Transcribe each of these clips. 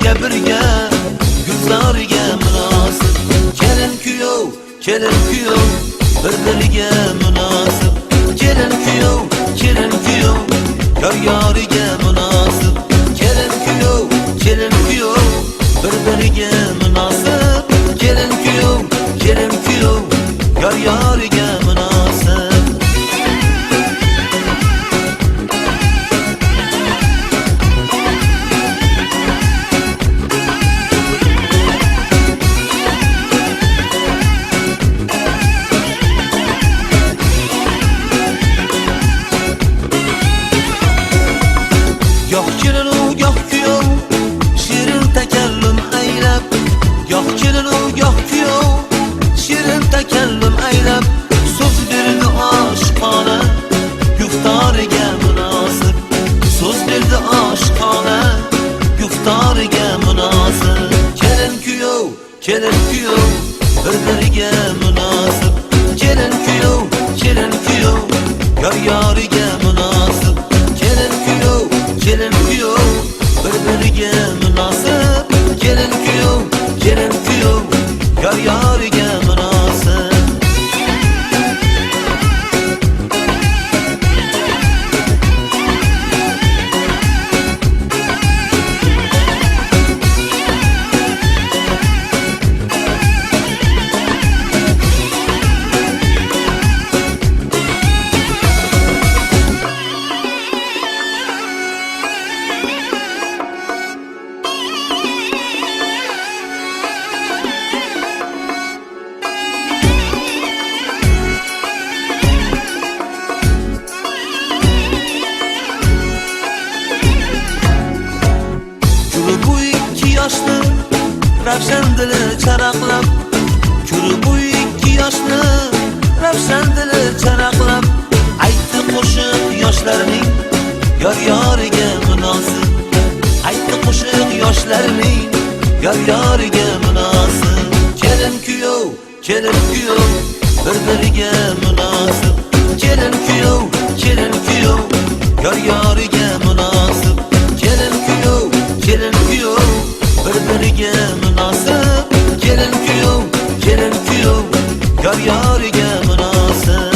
birga gulzoriga munosib. Kelin kuyov bir-biriga munosib. Kelin kuyov yor-yoriga munosib. Kelin kuyov bir-biriga munosib. Kelin kuyov yor-yoriga munosib. Yo'q kelin yo'q kuyov shirin takallum aylab. Yo'q kelin yo'q kuyov shirin takallum aylab. So'z berdi oshqona guftariga munosib. So'z berdi oshqona guftariga munosib. Kelin kuyov bir-biriga munosib. Kelin kuyov yor-yoriga munosib. Kelin kuyov bir-biriga munosib. Kelin kuyov yor-yoriga munosib. Ravshan dili charaqlab, ko'rib bu ikki yoshni ravshan dili charaqlab. Aytdi qo'shiq yoshlarning yor-yoriga munosib. Aytdi qo'shiq yoshlarning yor-yoriga munosib. Kelin kuyov bir-biriga munosib. Kelin kuyov yor-yoriga munosib. Kelin kuyov bir-biriga munosib. Kelin kuyov yor-yoriga munosib.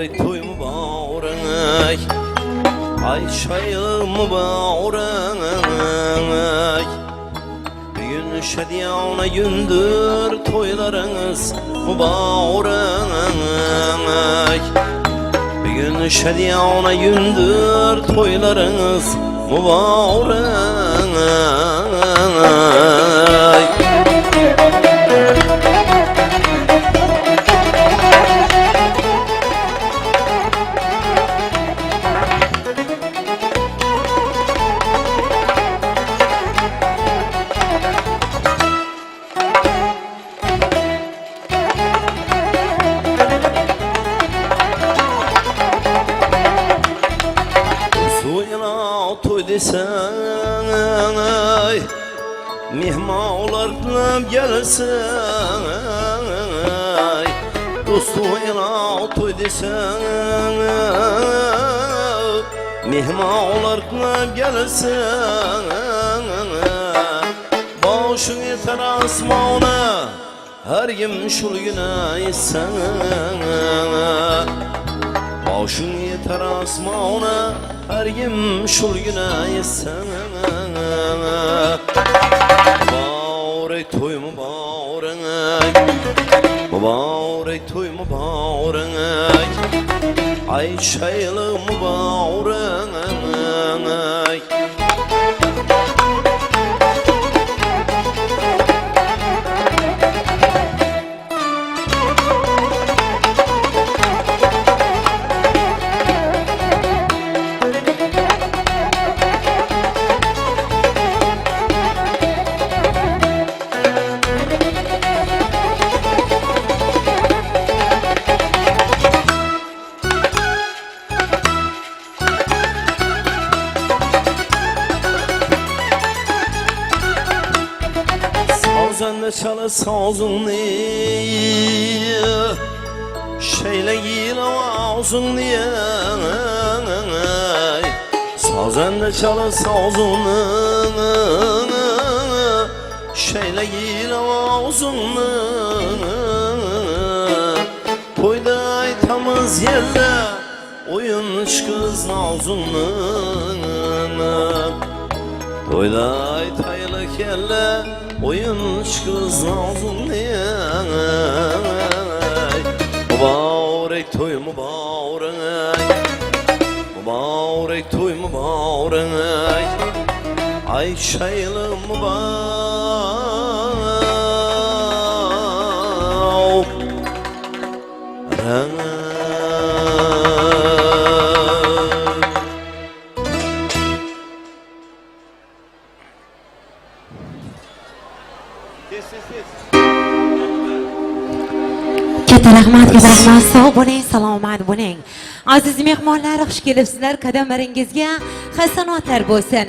Mübarek toy mübarek Ay şayı mübarek Bir gün şediyana gündür toylarınız mübarek Bir gün şediyana gündür toylarınız mübarek Toy desen ay mehmanlar bilan gelsen ay dostuyla toy desen mehmanlar bilan gelsen boshing yetar osmona har kim shul guna etsan boshing yetar osmona her kim şul günah etsen Mübarek toy mübarek Mübarek toy mübarek Ay şaylı mübarek Sazende çalı sazını Şeyle giyil ağzını Sazende çalı sazını Şeyle giyil ağzını Toyda aytamız yerle Oyunç kız nazını Toyda aytaylık yerle Oyunç kız nazını Mübarek toy mübarek Mübarek toy mübarek Ay şaylı mübarek Rahmat, sog' bo'ling, salomat bo'ling. Aziz mehmonlar, xush kelibsizlar. Qadamlaringizga hasanotlar bo'lsin.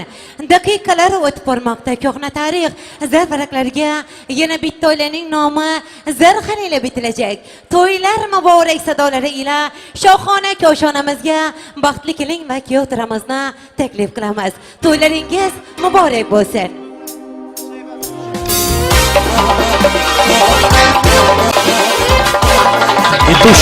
Daqiqalar o'tib bormoqda. Ko'hna tarix zarfaraklariga yana bitta oilaning nomi zarxan ila bitilajak. To'ylar muborak sadolari ila shohona koshonamizga baxtli keling va kuyovtiramizni taklif qilamiz. To'ylaringiz muborak bo'lsin. Ituş.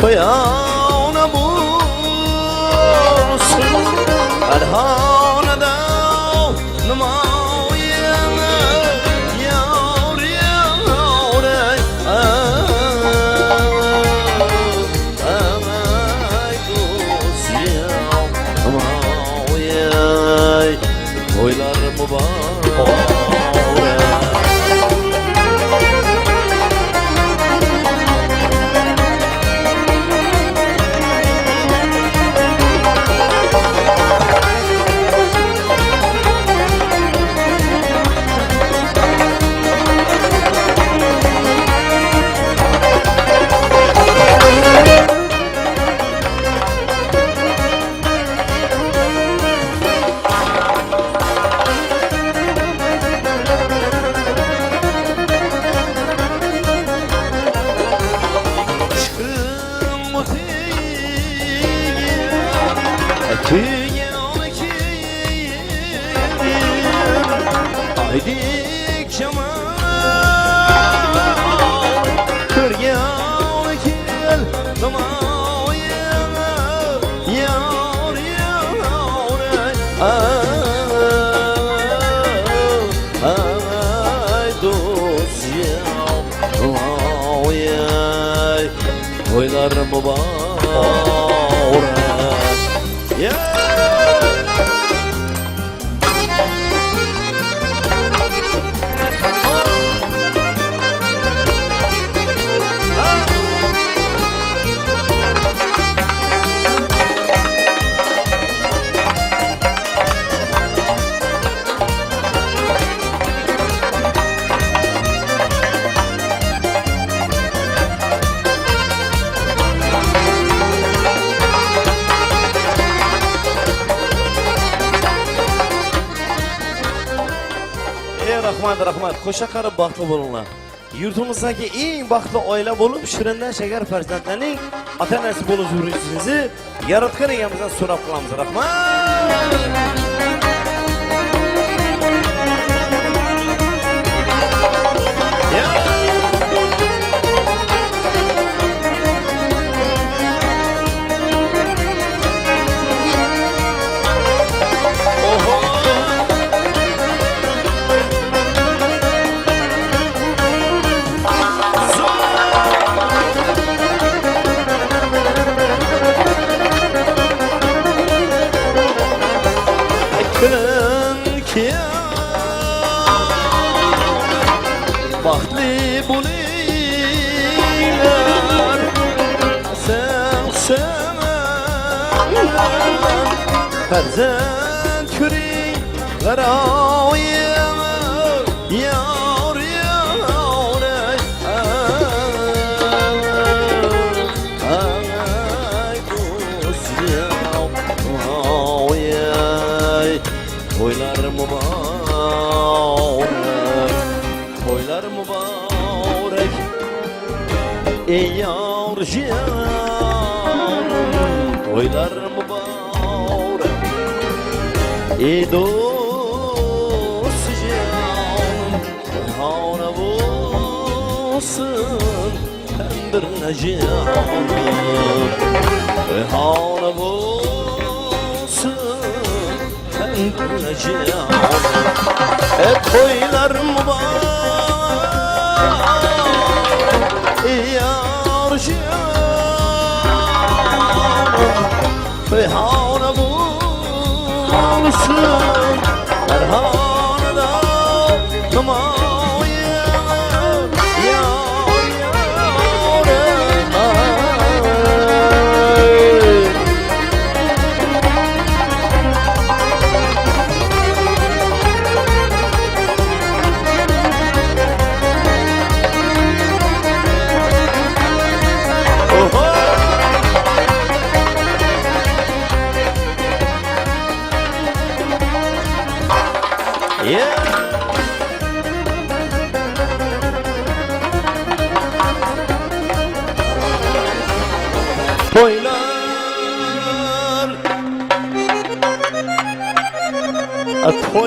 Koyana bulsun Erhana'da numayen Yar yar Ay kuz yar Numayen Toylar mübarek Kıyam ki aydik cemal Kırgam ki zamayım Yar yar ay dost yar Oylarım var Yeah! Rahmat, koşa qarab baxtlı bolunlar. Yurtumuzdagi eng baxtli oila bo'lib, Shirindan Shakar farzandlarining ota-onasi bo'lib yurishingizni yaratgan egamizdan so'rab qolamiz. Baxtlı bulaylar Sen Farzand küring Qarayım Yar yar Ay dost yar Oylarım Oylar mübarek Ey yar canım Oylar mübarek Ey dost canım Hana olsun Hem bir canım Hana olsun Hem bir canım Oylar mübarek Yar canım Reyhana bulsun Erhana'da Namayım Yar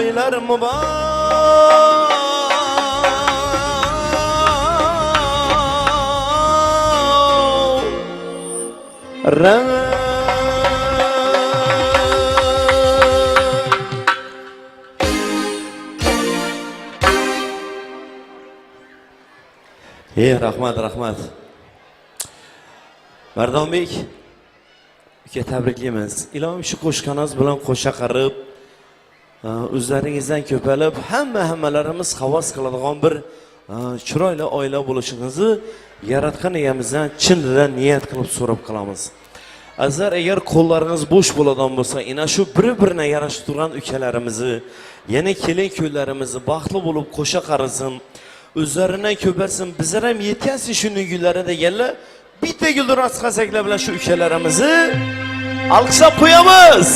Toylar mübarek rahmat Mardonbek uka tabriklaymiz. Ilohim shu qo'shqanoz bilan qo'sha qarib o'zlaringizdan ko'palib hammalarimiz havas qiladigan bir chiroyli oila bo'lishingizni yaratgan egamizdan chin dildan niyat qilib so'rab qolamiz. Agar qo'llariniz bo'sh bo'ladigan bo'lsa, ina shu bir-birine yarashib turgan ukalarimizni, yana kelin-kuylarimizni baxtli bo'lib qo'sha qarisin, o'zlaridan ko'paysin, bizlar ham yetkazsin shunday kunlarda deganlar. Bitta gulduras qasaklar bilan shu ukalarimizni alqishlab qo'yamiz.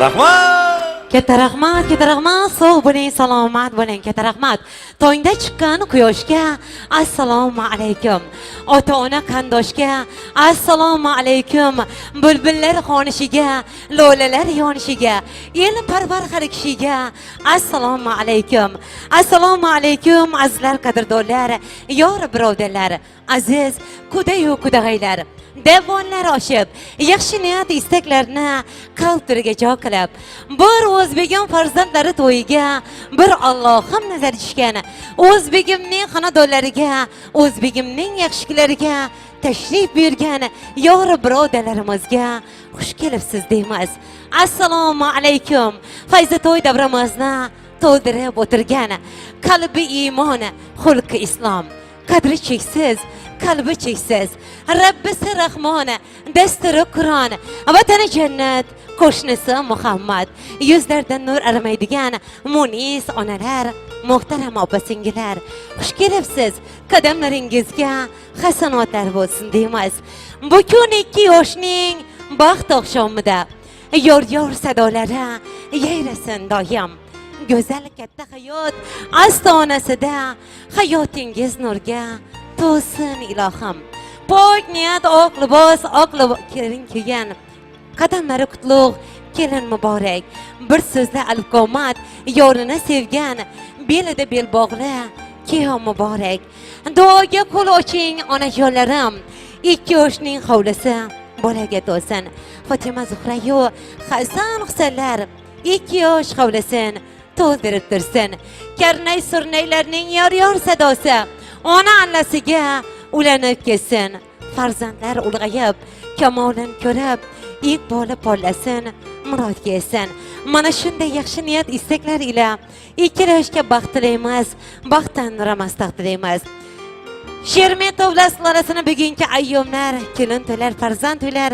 Rahmat. Katta rahmat, sog' bo'ling, salomat bo'ling, katta rahmat. Tongda chiqqan quyoshga assalomu alaykum. Ota-ona qandoshga assalomu alaykum. Bulbullar xonishiga, lolalar yonishiga, el parvar har kishiga assalomu alaykum. Assalomu alaykum azizlar, qadrdonlar, yor birodarlar, aziz kudayu kudag'aylar. Devonlar oshib, yaxshi niyat istaklarni qalblarga jo qilib, bir o'zbegim farzandlari to'yiga bir Allohim nazar tushgan, o'zbegimning xonadonlariga, o'zbegimning yaxshiliklariga tashrif buyurgan yor birodarlarimizga xush kelibsiz deymiz. Assalomu alaykum. Fayza to'y davramizni to'ldirib o'tirgan qalbi iymon, xulqi islom, qadri cheksiz, qalbi cheksiz, Rabbisi Rahmon, dasturi Qur'on, vatani jannat, qo'shnisi Muhammad, yuzlardan nur arimaydigan munis onalar, muhtaram opa-singillar, xush kelibsiz. Qadamlaringizga hasanotlar bo'lsin deymiz. Bugun 2 yoshning baxt oqshomida yor sadolari yayrasin doim. Go'zal katta hayot ostonasida hayotingiz nurga to'lsin ilohim. Pok niyat oq libos kelin kiygan, qadamlari qutlug' kelin muborak. Bir so'zda alqomat yorini sevgan, belida bel bog'li kiyom muborak. Duoga qo'l oching onajonlarim, 2 yoshning hovlisi bolaga to'lsin. Fatima Zuhrayu Hasan Husanlar 2 yosh hovlisin to'ldirib tursin. Karnay surnaylarning yor sadosi ona allasiga ulanib ketsin. Farzandlar ulg'ayib, kamolin ko'rib, iqboli pollasin, murodga yetsin. Mana shunday yaxshi niyat istaklar ila 2 yoshga baxt tilaymiz, baxtdan ramastak tilaymiz. Shermetovlar sulolasining bugungi ayyomlar, kelin to'ylar, farzand to'ylar,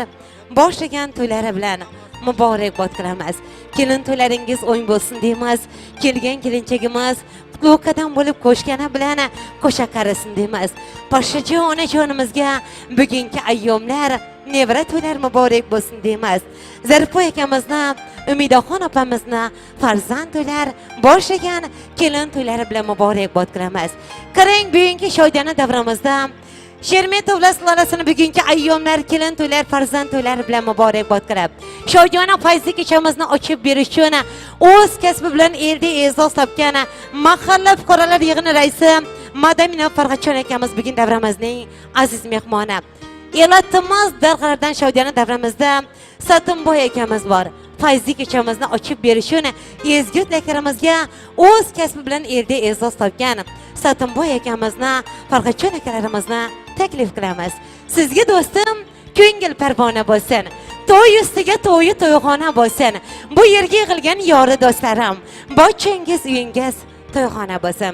boshlagan to'ylari bilan muborakbod qilamiz. Kelin to'ylaringiz o'ng bo'lsin deymiz. Kelgan kelinchagimiz qutlug' qadam bo'lib qo'shgani bilan qo'sha qarasin deymiz. Poshshajon onajonimizga bugungi ayyomlar, nevara to'ylar muborak bo'lsin deymiz. Zarifo akamizni, Umidaxon opamizni farzand to'ylar, boshlagan kelin to'ylari bilan muborakbod qilamiz. Qarang, bugungi shodiyona davramizda Shermetovlar sulolasining bugungi ayyomlar, kelin to'ylar, farzand to'ylari bilan muborakbod qilib, shodiyona fayzli kechamizni ochib berish uchun o'z kasbi bilan elda e'zoz topgan mahalla fuqarolar yig'ini raisi Madamina Farg'achon akamiz bugun davramizning aziz mehmoni. Elatimiz darg'ardan shodiyona davramizda Satimboy akamiz bor. Fayzli kechamizni ochib berish uchun ezgu tilaklarimizga o'z kasbi bilan elda e'zoz topgan Satimboy akamizni, Farg'achon akalarimizni taklif qilamiz. Sizga do'stim ko'ngil parvona bo'lsin. To'y ustiga to'yi to'yxona bo'lsin. Bu yerga yig'ilgan yori do'stlarim, barchangiz uyingiz to'yxona bo'lsin.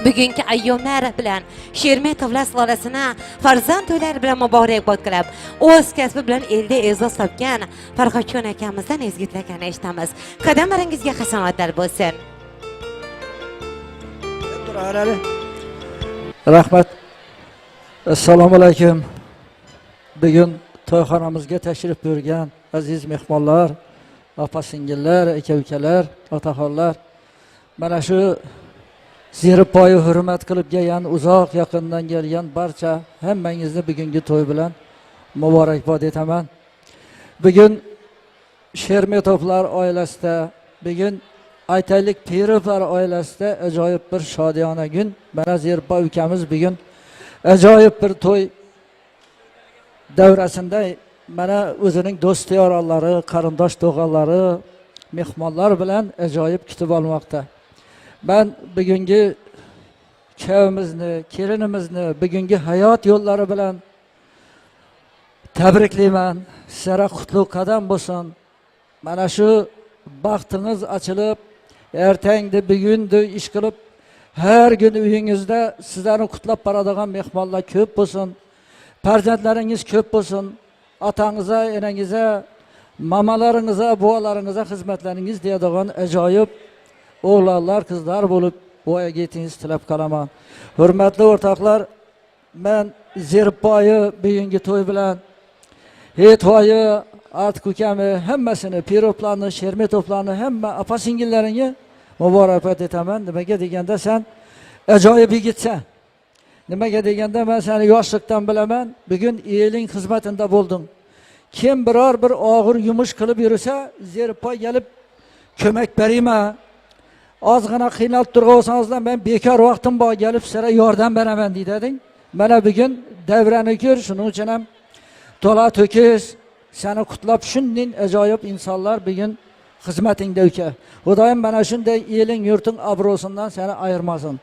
Bugungi ayyomlar bilan Shermetovlar sulolasining farzand to'ylari bilan muborakbod qilib, o'z kasbi bilan elda e'zoz topgan Farg'achon akamizdan ezgu tilaklarni eshitamiz. Qadamlaringizga hasanotlar bo'lsin. Rahmat. Assalomu alaykum. Bugun to'yxonamizga tashrif buyurgan aziz mehmonlar, opa-singillar, aka-ukalar, otaxonlar, mana shu zeripoyi hurmat qilib kelgan, uzoq yaqindan kelgan barcha hammangizni bugungi to'y bilan muborakbod etaman. Bugun Shermetovlar oilasida, bugun aytaylik Pirovlar oilasida ajoyib bir shodiyona kun. Mana Zeripoy ukamiz bugun ajoyib bir to'y davrasida mana o'zining do'st yoronlari, qarindosh tog'alari, mehmonlar bilan ajoyib kutib olmoqda. Ben bugungi kuyovimizni, kelinimizni bugungi hayot yo'llari bilan tabriklayman. Sizlarga qutlug' qadam bo'lsin. Mana shu baxtingiz ochilib, ertangda bugunda ish qilib, har kun uyingizda sizlarni qutlab boradigan mehmonlar ko'p bo'lsin. Farzandlaringiz ko'p bo'lsin. Otangizga, enangizga, mamalaringizga, buvalaringizga xizmatlaringiz deyadigan ajoyib o'g'lonlar, qizlar bo'lib voyaga yetingiz tilab qolaman. Hurmatli o'rtoqlar, men Zeripoyi bugungi to'y bilan Hetoyi Artık ukami hammasini, Piroplarni, Shermetovlarni, hamma apa singillaringga muborakbod etaman. Nimaga deganda sen ajoyib yigitsan. Nimaga deganda men seni yoshlikdan bilaman. Bugun eling xizmatida bo'lding. Kim biror bir og'ir yumush qilib yursa, zerpoy kelib ko'mak berayman. Ozgina qiynalib turg'ansangizlar, men bekor vaqtim bor kelib sizlarga yordam beraman deding. Mana bugun davrani ko'r, shuning uchun ham to'la to'kis seni qutlab shunday ajoyib insonlar bugun xizmatingda uka. Xudoyim mana shunday eling, yurting obro'sidan seni ayirmasin.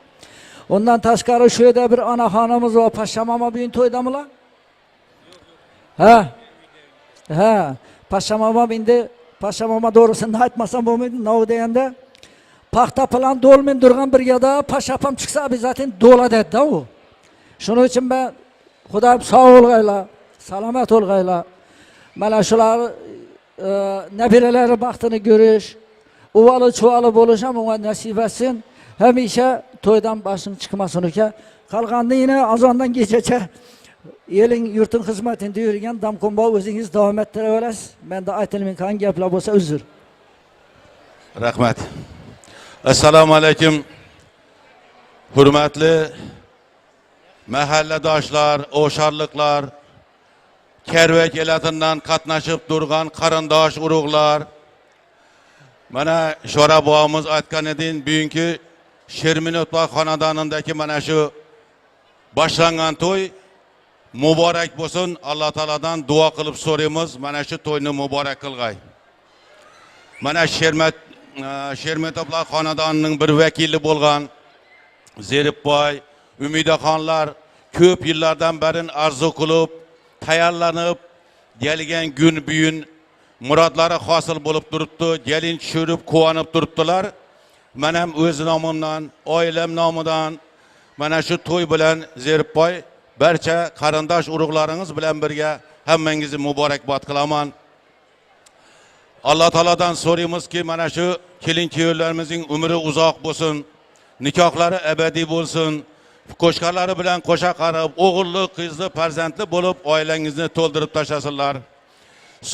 Ondan tashqari shu yerda bir onaxonimiz va Pashshamama bugun to'ydamilar? Ha, Pashshamama endi Pashshamama to'g'risini aytmasam bo'lmaydi. Nov deganda paxta bilan do'lmin turgan bir yerda pashapam chiqsa bizatin do'ladadi-da u. Shuning uchun men Xudoyim sog' bo'lg'aylar, salomat bo'lg'aylar. Mana shular nabiralari baxtini ko'rish, uvali chuvali bo'lish ham unga nasib etsin. Hamisha to'ydan boshing chiqmasin uka. Qolganini yana azondan kechacha eling yurting xizmatida yurgan damqonbo o'zingiz davom ettiraverasiz. Menda aytilmaydigan gaplar bo'lsa uzr. Rahmat. Assalomu alaykum. Hurmatli mahalladoshlar, o'sharliklar, Kervek elatinden qatnaşıp durgan qarindosh urug'lar. Mana Sho'ra bobomiz aytgan edin, bugünkü Sherminotlar xonadonidagi mana shu boshlangan to'y muborak bo'lsin. Alloh taoladan duo qilib so'raymiz, mana shu to'yni muborak qilg'ay. Mana Shermetoplar xonadonining bir vakili bo'lgan Zeripboy, Umidaxonlar ko'p yillardan beri arzu qilib, tayyorlanib, gelgen gün bugün muradlari hosil bo'lib turibdi, gelin tushirib, quvonib turibdilar. Men ham o'z nomimdan, oilam nomidan mana shu to'y bilan Zeripboy barcha qarindosh urug'laringiz bilan birga hammangizni muborakbod qilaman. Alloh taoladan so'raymizki, mana shu kelin-kuyovlarimizning umri uzoq bo'lsin, nikohlari abadiy bo'lsin. Qo'shqalari bilan qo'sha qarib, o'g'illi, qizli, farzandli bo'lib, oilangizni to'ldirib tashlasizlar.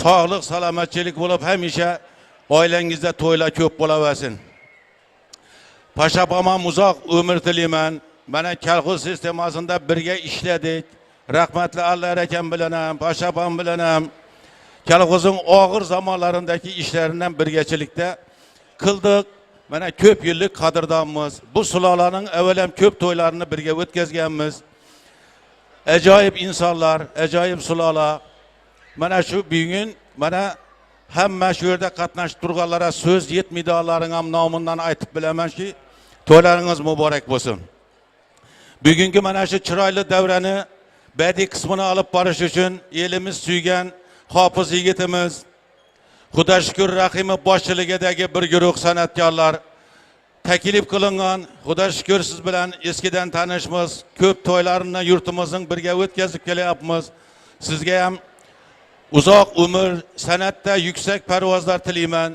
Sog'lik, salomatchilik bo'lib, hamisha oilangizda to'ylar ko'p bo'laversin. Pashapamam uzoq umr tilayman. Mana kolxoz sistemasida birga ishladik. Rahmatli Alloh akam bilan ham, Pashapam bilan ham kolxozning og'ir zamonlarindagi ishlaridan birgachilikda qildik. Mana ko'p yillik qadrdonmiz. Bu sulolaning avvalam ko'p to'ylarini birga o'tkazganmiz. Ajoyib insonlar, ajoyib sulola. Mana shu bugun mana hamma shu yerda qatnashib turganlara so'z yetmaydiganlarning ham nomidan aytib bilamanki, to'ylaringiz muborak bo'lsin. Bugungi mana shu chiroyli davrani badiiy qismini olib borish uchun elimiz suygan hofiz yigitimiz Xudoshukr Rahimov boshchiligidagi bir guruh san'atkorlar taklif qilingan. Xudoshukr siz bilan eskidan tanishmiz. Ko'p to'ylarni yurtimizning birga o'tkazib kelyapmiz. Sizga ham uzoq umr, san'atda yuksak parvozlar tilayman.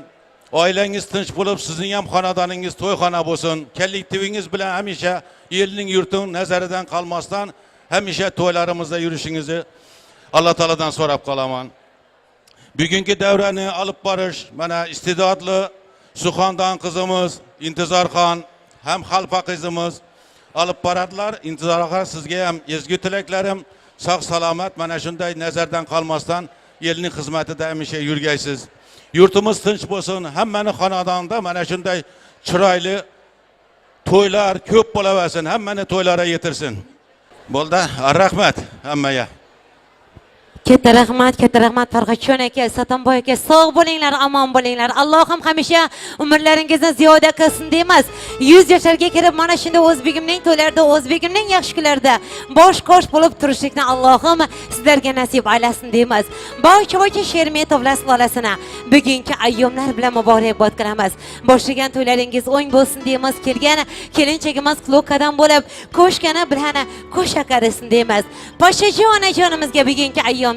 Oilangiz tinch bo'lib, sizning ham xonadoningiz to'yxona bo'lsin. Kollektivingiz bilan hamisha elning yurting nazaridan qolmasdan hamisha to'ylarimizda yurishingizni Alloh taoladan so'rab qolaman. Bugungi davrani olib borish mana iste'dodli Suxondan qizimiz Intizorxon ham xalpa qizimiz olib boradilar. Intizorxon, sizga ham ezgu tilaklarim, sog' salomat, mana shunday nazardan qolmasdan elning xizmatida hamisha yurgaysiz. Yurtimiz tinch bo'lsin, hammaning xonadonida mana shunday chiroyli to'ylar ko'p bo'laversin, hammani to'ylariga yetirsin. Bo'ldi, rahmat hammaga. Katta rahmat Farhodjon aka, Satonboy aka, sog' bo'linglar, omon bo'linglar. Allohim hamisha umrlaringizni ziyoda qilsin deymiz. 100 yoshlarga kirib mana shunda o'zbegimning to'ylarida, o'zbegimning yaxshi kunlarida bosh-qosh bo'lib turishlikni Allohim sizlarga nasib aylasin deymiz. Barcha Shermetovlar sulolasiga bugungi ayyomlar bilan muborakbod qilamiz. Boshlagan to'ylaringiz o'ng bo'lsin deymiz. Kelgan kelinchagimiz quloq qadam bo'lib, qo'shgani bilan qo'sha qarisin deymiz. Pashajon onajonimizga bugungi ayyom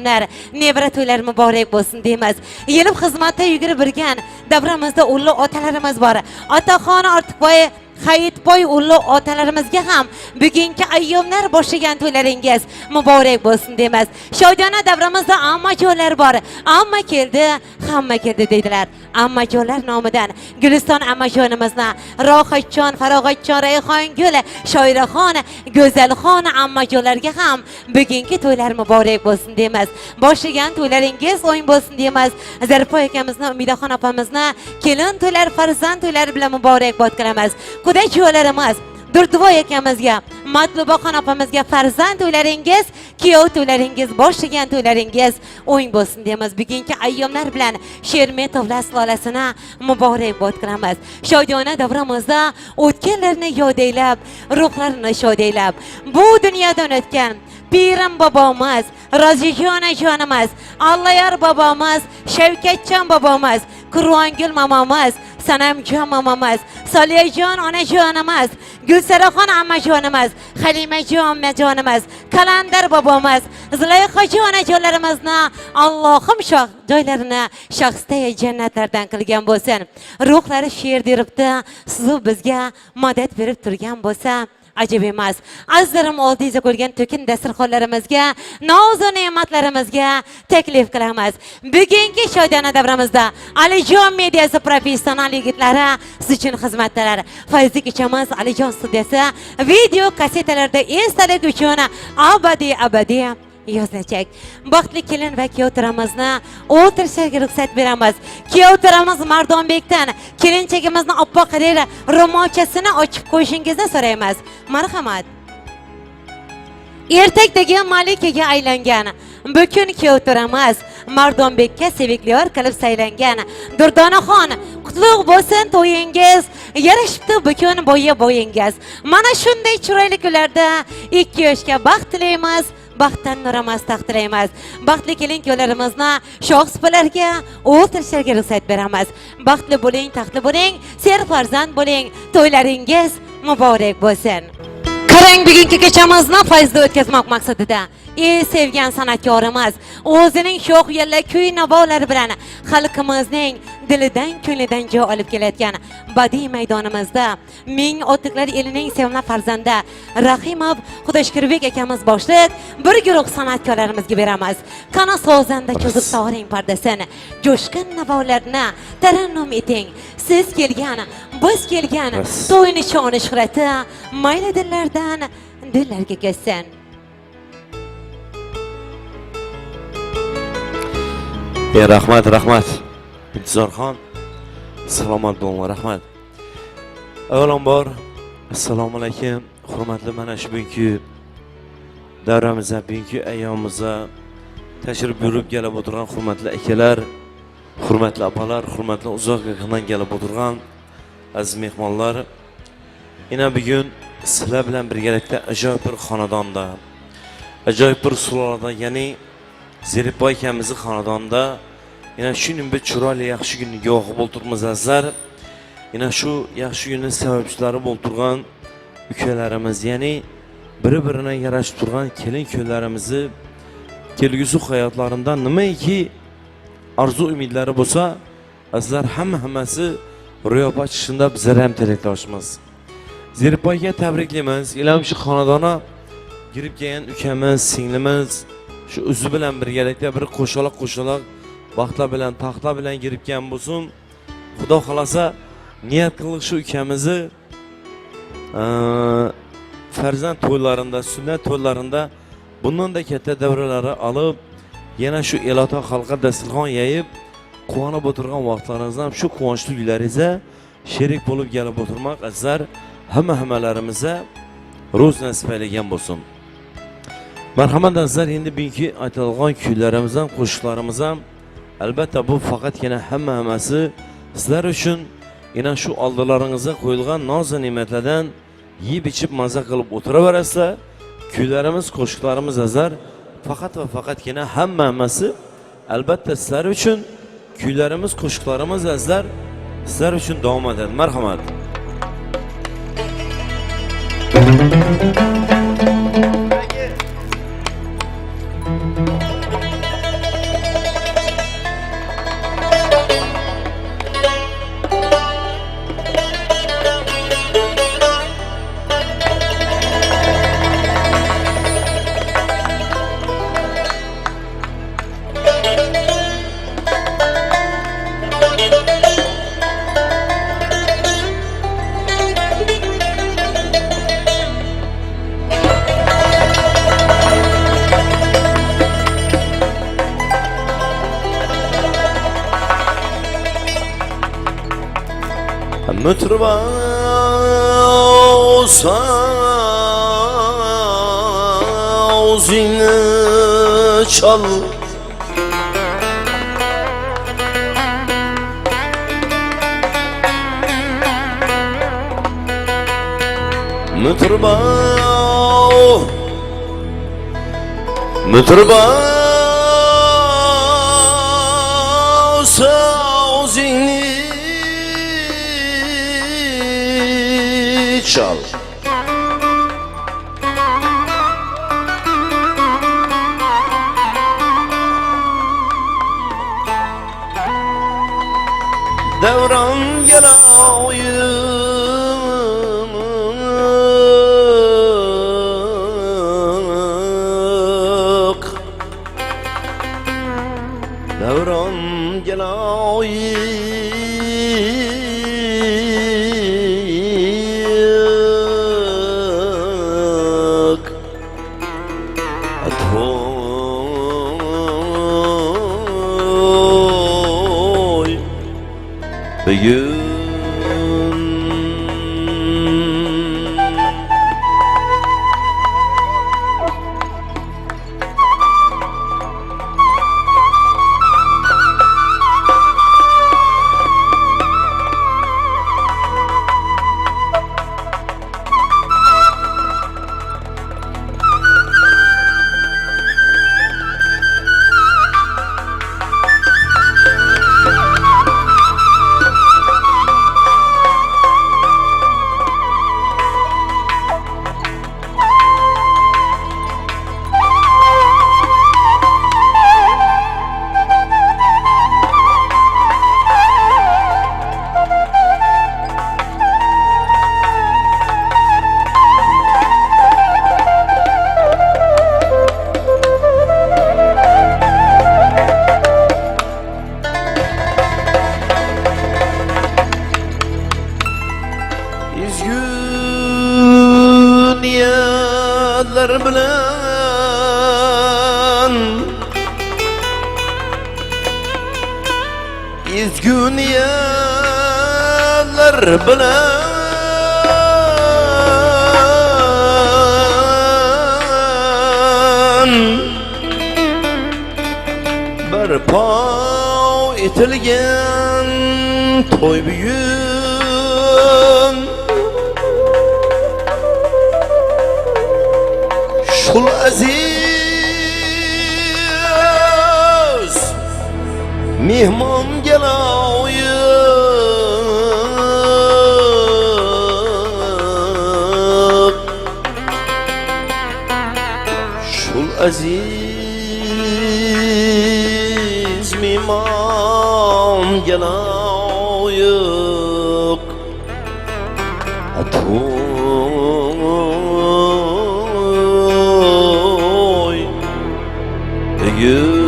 nevra to'ylar muborak bo'lsin deymiz. Yelib xizmatda yugurib birgan davramizda ulug' otalarimiz bor. Otaxon Ortiqboy Hayitboy ulug' otalarimizga ham bugungi ayyomlar boshlagan to'ylaringiz muborak bo'lsin deymiz. Shodona davramizda amma joylar bor. Amma keldi, hamma keldi deydilar. Ammajonlar nomidan Guliston ammajonimizni Rohatjon, Farog'atjon, Rayhongul, Shoiraxon, Go'zalxon ammajonlarga ham bugungi to'ylar muborak bo'lsin deymiz. Boshlagan to'ylaringiz o'yin bo'lsin deymiz. Zarpoy akamizni, Umidaxon opamizni kelin to'ylar, farzand to'ylari bilan muborakbod qilamiz. Qudajo'larimiz Durduvoy akamizga, Matlubaxon opamizga farzand to'ylaringiz, kuyov to'ylaringiz, boshlagan to'ylaringiz o'yin bo'lsin deymiz. Bugungi ayyomlar bilan Shermetovlar sulosasini muborakbod qilamiz. Shodona davramizda o'tganlarni yod eylab, ruhlarini shod eylab, bu dunyodan o'tgan Pirim bobomiz, Rozijon ajonimiz, Allayar bobomiz, Shavkatjon bobomiz, Qur'ongul momomiz, Sanamjon momomiz, Soliyajon onajonimiz, Gulsaraxon ammajonimiz, Halimajon ammajonimiz, Kalandar bobomiz, Zulayxojon onajonlarimizni Allohim shoh joylarini shaxsda jannatlardan qilgan bo'lsin. Ruhlari she'r deribdi, siz bizga madad berib turgan bo'lsa ajab emas. Azizlarim, oldingizga qo'ygan to'kin dasturxonlarimizga, noz-u ne'matlarimizga taklif qilamiz. Bugungi shodona davramizda Alijon mediasi professional yigitlari siz uchun xizmatdalar. Fayzli kechamiz Alijon studiyasi video kasetalarda esdalik uchun abadiy yozilajak. Baxtli kelin va kuyovtiramizni o'tirishga ruxsat beramiz. Kuyovtiramiz Mardonbekdan kelinchagimizni oppoq qilib ro'molchasini ochib qo'yishingizni so'raymiz. Marhamat. Ertakdagi malikaga aylangan bu kun kuyovtiramiz Mardonbekka sevikliyor qilib saylangan Durdonaxon, qutlug' bo'lsin to'yingiz, yarashibdi bu kun bo'yingiz. Mana shunday chiroyli kunlarda 2 yoshga baxt tilaymiz. Baxtdan nuramas taqdirlaymiz. Baxtli kelin kuyovlarimizni shoh supalarga o'tirishga ruxsat beramiz. Baxtli bo'ling, taxtli bo'ling, serfarzand bo'ling, to'ylaringiz muborak bo'lsin. Qarang, bugungi kechamizni fayzli o'tkazmoq maqsadida sevgan san'atkorimiz o'zining sho'x yalla kuy navolari bilan xalqimizning dilidan, ko'nglidan joy olib kelayotgan badiiy maydonimizda ming otliqlar elining sevimli farzandi Rahimov Xudoshkirbek akamiz boshliq bir guruh san'atkorlarimizga beramiz. Qana sozanda cho'zib sog'ring pardasini, jo'shqin navolarni tarannum eting. Siz kelgan, biz kelgan, to'yni shoni shuhrati mayli dillardan dillarga ketsin. Rahmat. Intizorxon. Salomat bo'ling, rahmat. Avvalambor, assalomu alaykum. Hurmatli mana shu bugungi davramizga, bugungi ayyomimizga tashrif buyurib kelib o'tirgan hurmatli akalar, hurmatli opalar, hurmatli uzoq yaqindan kelib o'tirgan aziz mehmonlar. Yana bugun sizlar bilan birgalikda ajoyib bir xonadonda, ajoyib bir sulolada, ya'ni Zeripoy akamizning xonadonida yana shuning bir chiroyli yaxshi kunga guvohi bo'ltirmiz azizlar. Yana shu yaxshi kunning sababchilari bo'ltirgan ukalarimiz, ya'ni bir-birini yarashib turgan kelin kuyovlarimizni kelgusi hayotlarida nimaiki arzu umidlari bo'lsa, azizlar hammasi ro'yobga chiqishida bizlar ham tilakdoshmiz. Zeripoyga tabriklaymiz. Ilam shu xonadona girib kelgan ukamiz, singlimiz shu o'zi bilan birgalikda bir qo'shaloq baxtlar bilan, taxtlar bilan girib kelgan bo'lsin. Xudo xolasa niyat qildik shu ukamizni farzand to'ylarida, sunnat to'ylarida bundan da katta davralari olib, yana shu elota xalqqa dasturxon yayib, quvonib o'tirgan vaqtlaringizda ham shu quvonchli uylaringizga sherik bo'lib kelib o'tirmoq azizlar hammalarimizga ro'z nasib aylagan bo'lsin. Marhamat azizlar, endi bugungi aytilgan kuylarimiz ham, qo'shiqlarimiz ham albatta bu faqatgina hammasi sizlar uchun yana shu oldilaringizga qo'yilgan noz-u ne'matlardan yeb ichib maza qilib o'tiraverasizlar. Kuylarimiz, qo'shiqlarimiz azizlar faqat va faqatgina hammasi albatta sizlar uchun, kuylarimiz, qo'shiqlarimiz azizlar sizlar uchun davom etadi. Marhamat. Mütrba olsa zilni çal. Mütrba olsa zilni çal. Devran gelayık, devran gelayık, atoy bugün. İzgün niyetler bilen, izgün niyetler bilen berpa etilgen toy büyün. Şul aziz mihman gelayık, şul aziz mihman gelayık, atoy bugün.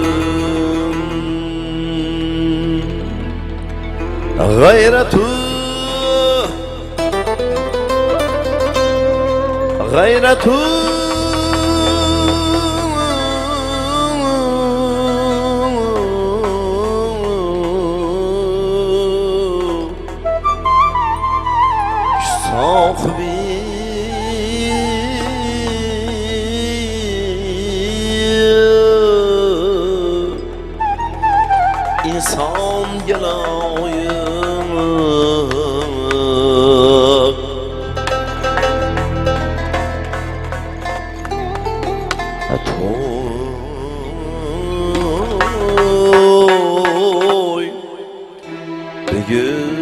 Gayratu sahibi insan gelayık, atoy bugün.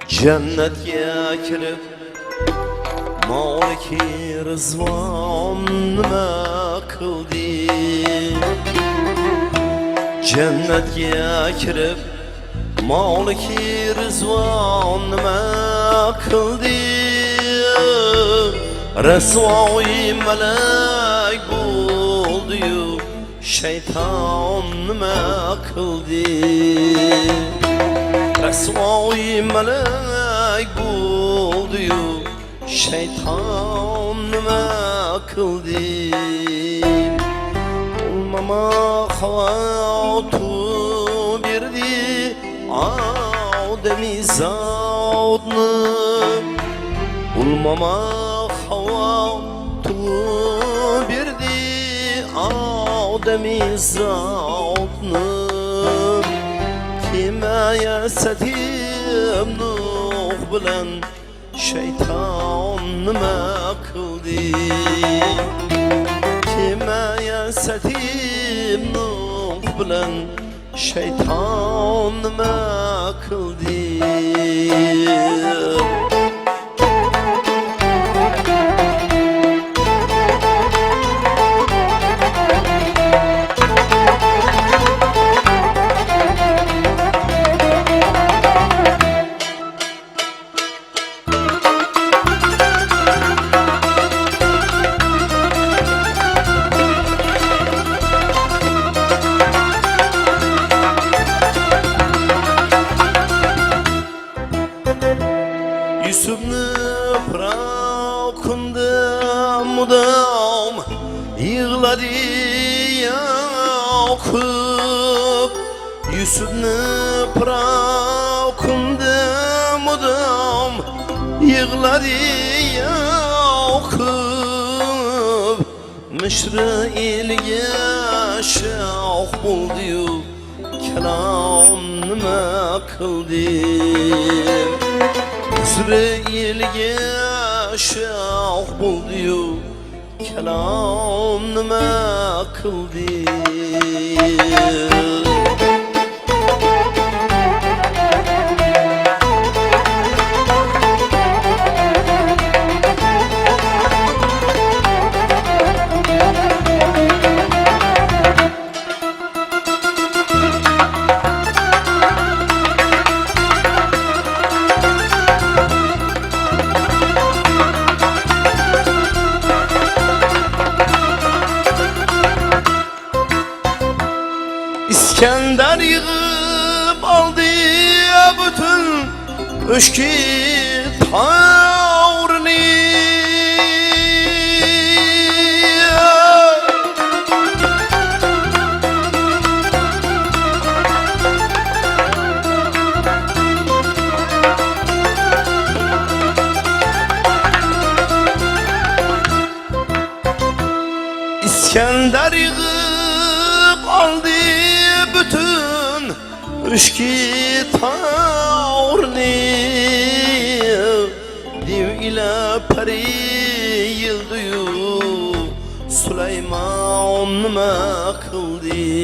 Cennetge kirib maliki rızvan nima qildi, cennetge kirib maliki rızvan nima qildi, rasvoyi melek bo'ldi-yu şeytan nima qildi, rasvoyi melek bo'ldi-yu şeytan nima qildi. Ulmama xavatu birdi Ademi zavdni Ulmama xavatu birdi Ademi zavdni Kime yasatim nuh bilen Şeytan nima qildi Kime yasatim nuh bilen Şeytan nima qildi Yusuf'ni bırakındı mudam Yığladı Yakup Yusuf'ni bırakındı mudam Yığladı Yakup Mısır'ı ilge şah buldu Kelam nima qildi İsrail'ge şah buldu Kelam nima qildi İskender yığıp aldı bütün öşki tavrını İskender yığıp aldı bütün üşki tavrını Div ile peri yıldıyu Süleyman nima qildi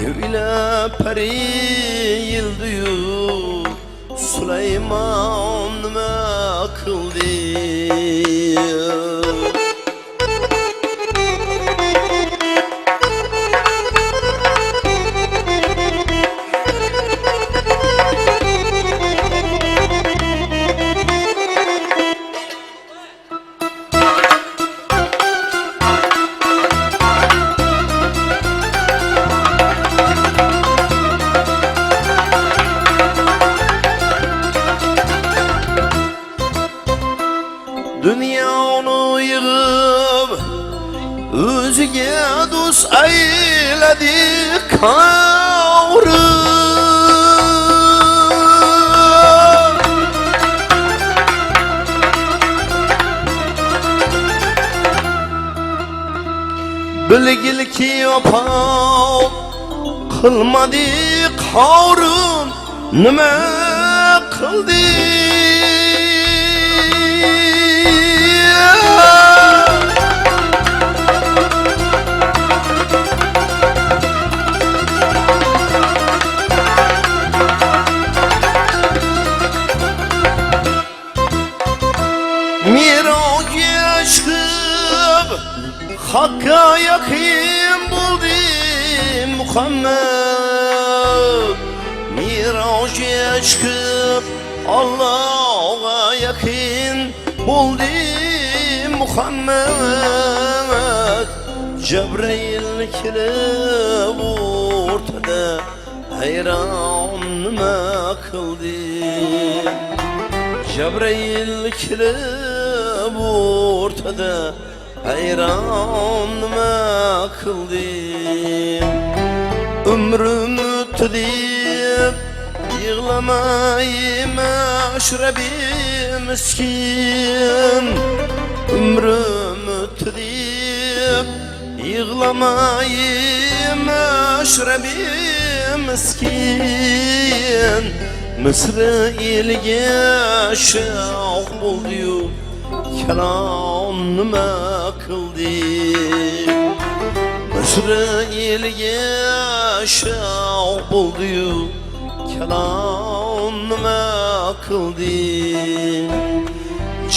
Div ile peri yıldıyu Süleyman nima qildi Dünyonu yığıp özüge dost eyledi kavrı Bilgil ki yapam kılmadı kavrun nima qildi Miraca çıkıp Hakka yakın buldu Muhammed Miraca çıkıp Allah'a yakın buldu Muhammed Cebrail kelib ortada hayron nima qildi Cebrail kelib ortada hayron nima qildim umrim o'tdi deb yig'lamayma ashrabi miskin umrim o'tdi deb yig'lamayma ashrabi miskin Misr eliga shoh bo'ldi-yu kalom nima qildi Misr eliga shoh bo'ldi-yu kalom nima qildi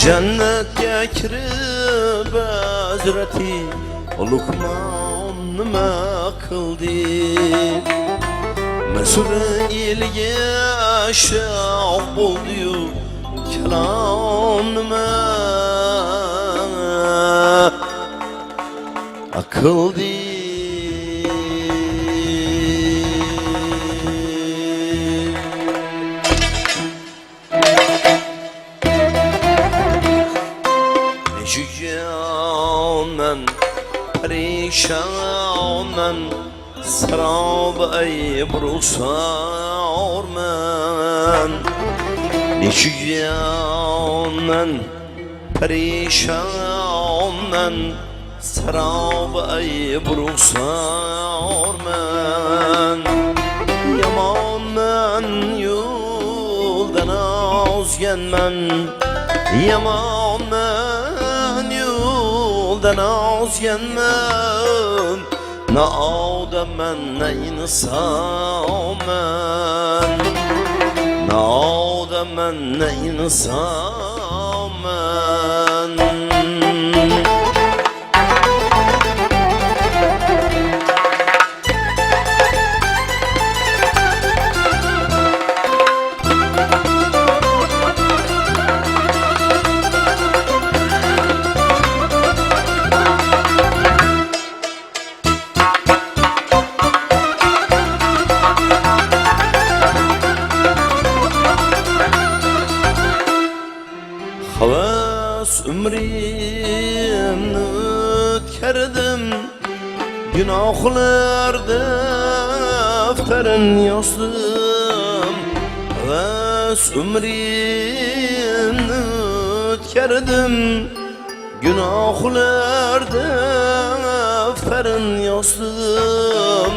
Jannatga kirib Hazrati Luqmon nima qildi Misr eliga shoh bo'ldi-yu kalom nima qildi Nechun perişanman Sarab ayıp ruhsarman Nechun perişanman Sarab ayıp ruhsarman Yamanman yoldan ozganman Yamanman yoldan ozganman Na odamman na insonman Na odamman na insonman Havas umrimni o'tkardim Gunohlar daftarin yozdim Havas umrimni o'tkardim Gunohlar daftarin yozdim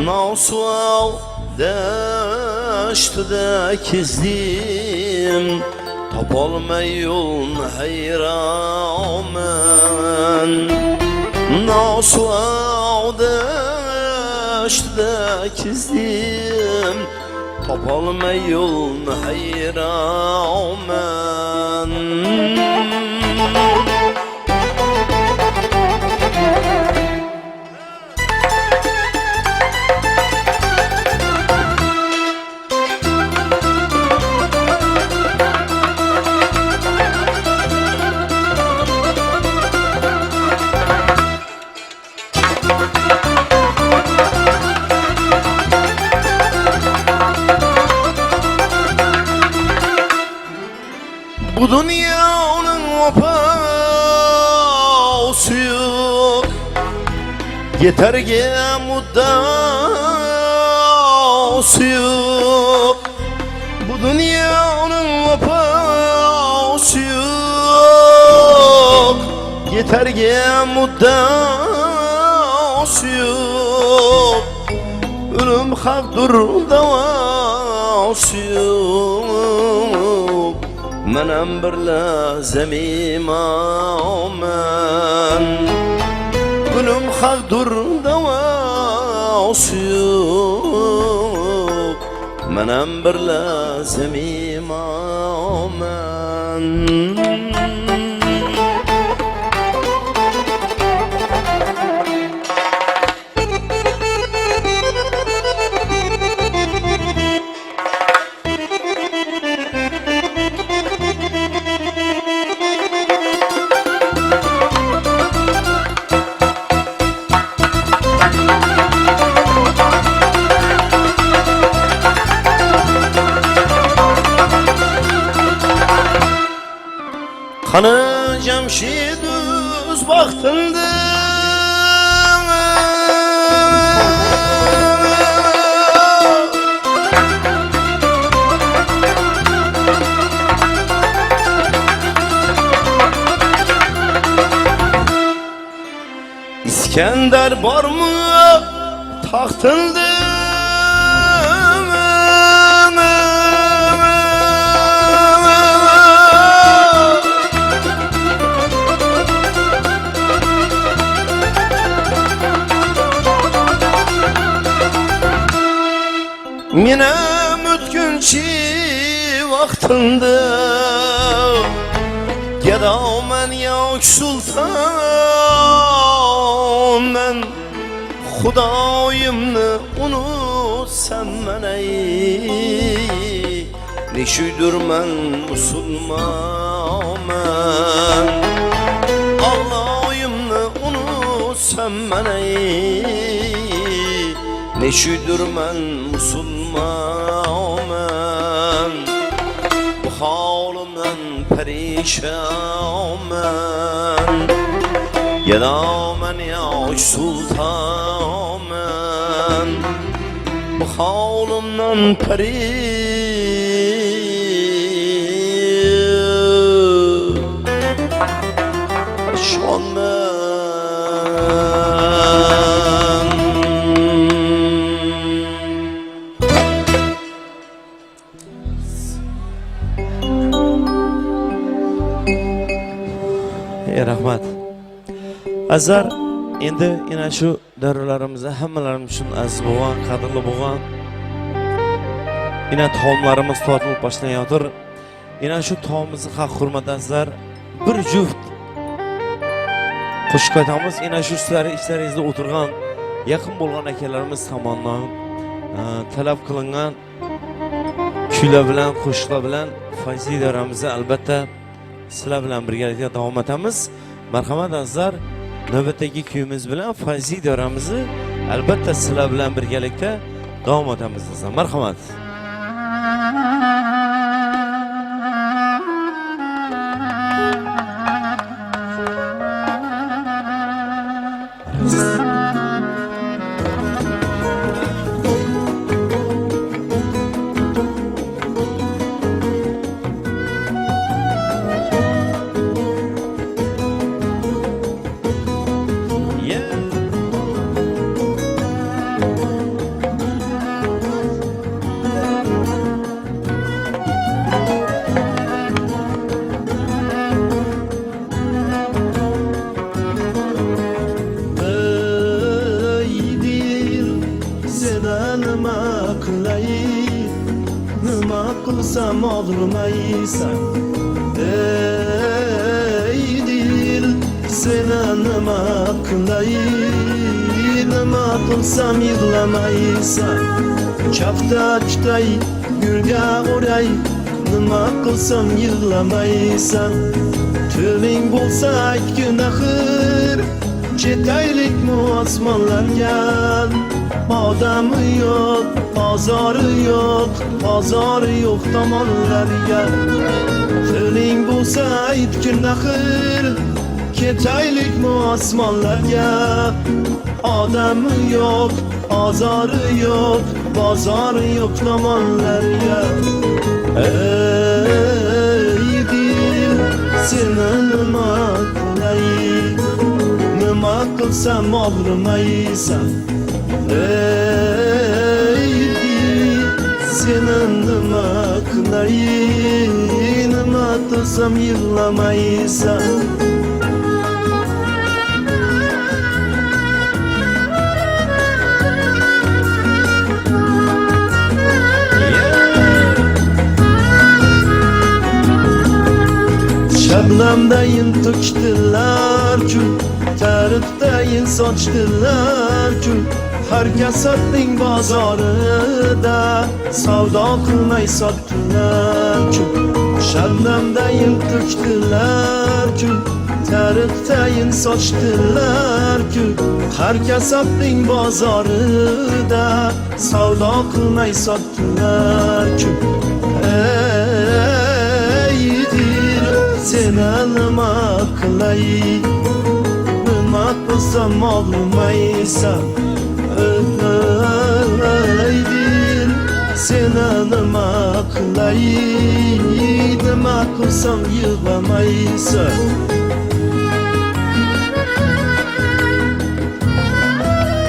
Nosval dashtida kezdim Topolmay yo'lni hayronman Nosval dashtida kezdim Topolmay yo'lni hayronman Bu dünyanın vefası yok Yeterge muddası yok Bu dünyanın vefası yok Yeterge muddası yok Ölüm hakdır davası yok Menem bir lazım imamen Gülüm hakdır davası yok Menem bir lazım imamen Kanı Cemşid öz baktındı. İskender var mı tahtında? Mine mütkünçi vaktinde Gedamen yok sultan men Xudayımni unutsan men ey Neşüdür men musulman men Allah'ımni unutsan men ey Neşüdür men musulman men Bu halimden perişan men Gedamen ya sultan men Bu halimden perişan men Rahmat. Azar endi yana shu daryolarimizni hammalarimiz uchun aziz bo'lgan, qadrli bo'lgan. Yana taomlarimiz tortilib boshlanayotir. Yana shu taomimizni haq hurmat azizlar bir juft qo'shiq aytamiz. Yana shu ishlaringizda o'tirgan yaqin bo'lgan akalarimiz tomonidan talab qilingan kuylar bilan, qo'shiqlar bilan fayzli davramizni albatta sizlar bilan birgalikda davom etamiz. Marhamat azizlar, navbatdagi kuyimiz bilan fayzli davramizni albatta sizlar bilan birgalikda davom etamiz azizlar. Marhamat. Qilsam og'rimaysan ey dil seni nima qilay nima qilsam yig'lamaysan chapdakday gulga o'ray nima qilsam yig'lamaysan to'ling bo'lsa aytgin axir ketaylikmi osmonlarga odami yo'q ozori yo'q tomonlarga tiling bo'lsa aytgin axir ketaylikmi osmonlarga odami yo'q ozori yo'q bozori yo'q tomonlarga ey dil seni nima qilay nima qilsam og'rimaysan ey dil seni nima qilay nima qilsam yig'lamaysan Şebnemdeyin tökdüler ki Tarifdeyin saçdılar ki Herkes ettin bazarıda Savda kılmay sattılar ki Şebnemdeyin tökdüler ki Tarifdeyin saçdılar ki Herkes ettin bazarıda Savda kılmay sattılar ki Seni nima qilay ağlasam ağlamaysan Öyleydir seni nima qilaydim Qilsam yig'lamaysan